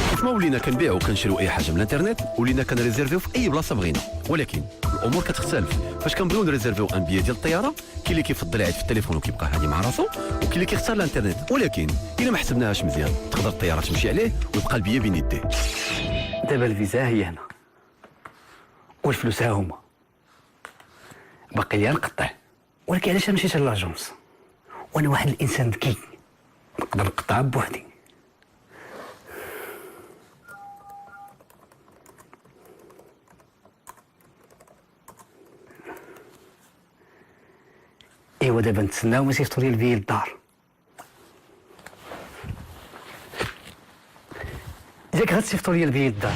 كيف ما ولينا كنبيعوا وكنشريو اي حاجه من الانترنت، ولينا كنريزيرفيو في اي بلاصه بغينا، ولكن الامور كتختلف. فاش كنبغيو نريزيرفيو ان بيي ديال الطياره، كاين اللي كيفضل يعيط في التليفون وكيبقى هادي مع راسو، وكاين اللي كيختار الانترنت. ولكن الا ما حسبناهاش مزيان تقدر الطياره تمشي عليه ويبقى البيي بين يديه. دابا الفيزا هي هنا والفلوس ها هما، باقي لي نقطع. ولكن علاش مشيت لاجونس وانا واحد الانسان ذكي نقدر نقطعها بوحدي؟ ايوا دابا نتسناو ما يصيفطوا لي البيي للدار. ياك غتصيفطوا لي البيي للدار؟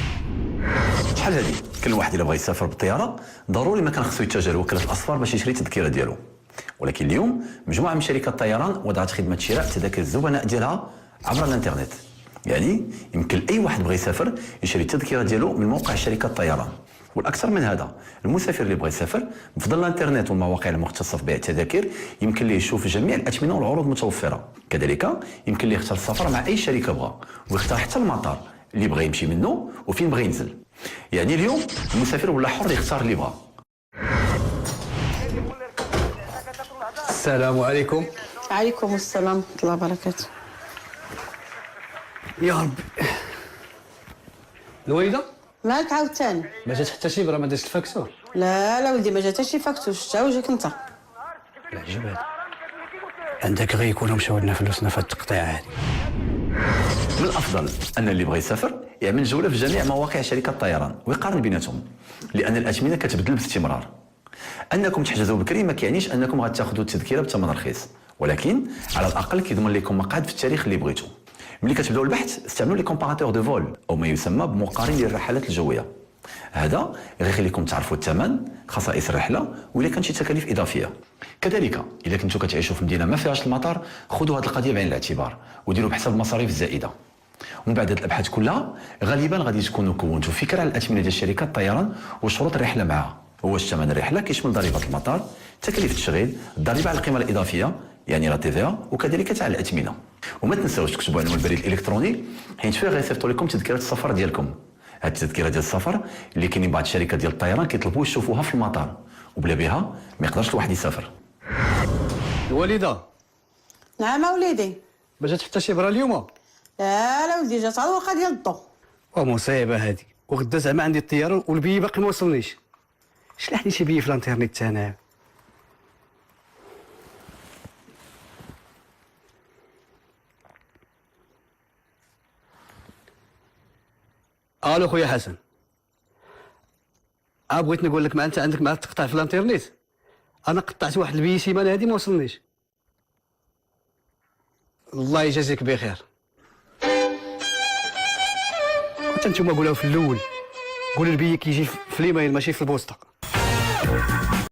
شحال هادي كل واحد الا بغى يسافر بالطياره ضروري ما كان خصو يتجه لوكاله الاصفار باش يشري التذكره ديالو. ولكن اليوم مجموعه من شركات الطيران وضعت خدمه شراء تذاكر الزبناء ديالها عبر الانترنت. يعني يمكن اي واحد بغى يسافر يشري التذكره ديالو من موقع شركه الطيران. والاكثر من هذا، المسافر اللي بغى يسافر بفضل الانترنت والمواقع المختصه في بيع التذاكر يمكن ليه يشوف جميع الاثمنه والعروض المتوفره. كذلك يمكن ليه يختار السفر مع اي شركه بغى، ويختار حتى المطار اللي بغى يمشي منه وفين بغى ينزل. يعني اليوم المسافر ولا حر يختار اللي بغى. السلام عليكم. عليكم السلام ورحمة الله وبركاته. يا ربي، الوالده مالك عاوتاني؟ ما جات حتى شي برا، ما دازت الفاكتور. لا ولدي ما جات حتى شي فاكتور، شتا وجهك انت. العجب هذا، عندك غير يكونوا مشاو لنا فلوسنا في التقطيع هذه. من الافضل ان اللي بغى يسافر يعمل جوله في جميع مواقع شركه الطيران ويقارن بيناتهم، لان الاثمنه كتبدل باستمرار. انكم تحجزوا بكري ما كيعنيش انكم غتاخذوا التذكره بثمن رخيص، ولكن على الاقل كيضمن لكم مقعد في التاريخ اللي بغيتوا. ملي كتبداو البحث استعملوا لي كومباراتور دو فول او ما يسمى بمقارن للرحلات الجويه. هذا غيخليكم تعرفوا الثمن، خصائص الرحله، وإلا كان شي تكاليف اضافيه. كذلك اذا كنتوا كتعيشوا في مدينه ما فيهاش المطار، خذوا هذه القضيه بعين الاعتبار وديروا بحساب المصاريف الزائده. ومن بعد هذه الابحاث كلها غالبا غادي تكونوا كونتوا فكره على الاثمنه ديال شركات الطيران وشروط الرحله معها. هو ثمن الرحله كيشمل ضريبه المطار، تكاليف التشغيل، الضريبه على القيمه الاضافيه يعني لا تي في ا، وكذلك تاع الاثمنه. وما تنساوش تكتبوا عنوان البريد الالكتروني حيت فيه غيصيفطوا لكم تذكره السفر ديالكم. هاد التذكره ديال السفر اللي كاينين بعض الشركات ديال الطيران كيطلبوا يشوفوها في المطار، وبلا بها ما يقدرش الواحد يسافر. الوالده نعم وليدي. ما جات حتى شي برا اليوم؟ لا ولدي جات على الورقه ديال الضو. ومصيبه هذه، وغدا زعما عندي الطياره والبي باقي ما وصلنيش. شلح لي شي بي في الانترنت انا. الو خويا حسن، بغيت نقول لك، ما انت عندك مع تقطع في الانترنت؟ انا قطعت واحد البي سيمانه هذه ما وصلنيش. الله يجازيك بخير. حتى نتوما قولوها في الاول، قول البي كيجي في الايميل ماشي في البوسطه.